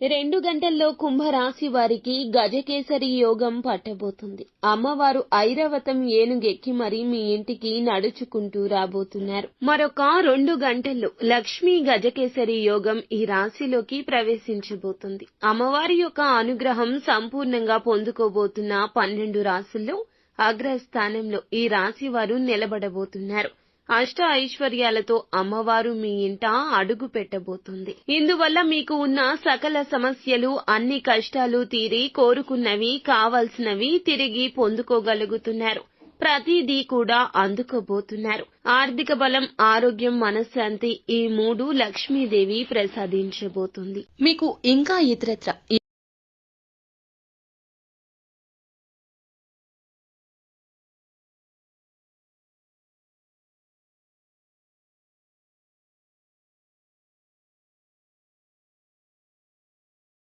2 గంటల్లో కుంభరాశి వారికి గజకేసరి యోగం పట్టబోతుంది. అమ్మవారు ఐరావతం ఏనుగెక్కి మరి మీ ఇంటికి నడుచుకుంటూ రాబోతున్నారు. మరొక 2 గంటల్లో లక్ష్మీ గజకేసరి యోగం ఈ రాశిలోకి ప్రవేశించబోతుంది. అమ్మవారి యొక్క అనుగ్రహం సంపూర్ణంగా పొందుకోబోతున్న 12 రాశుల్లో అగ్రస్థానంలో ఈ రాశి వారు నిలబడబోతున్నారు. అష్ట ఐశ్వర్యాలతో అమ్మవారు మీ ఇంట అడుగు పెట్టబోతుంది. ఇందువల్ల మీకు ఉన్న సకల సమస్యలు, అన్ని కష్టాలు తీరి కోరుకున్నవి, కావలసినవి తిరిగి పొందుకోగలుగుతున్నారు. ప్రతిదీ కూడా అందుకోబోతున్నారు. ఆర్థిక బలం, ఆరోగ్యం, మనశ్శాంతి ఈ 3 లక్ష్మీదేవి ప్రసాదించబోతుంది. మీకు ఇంకా ఇతరత్ర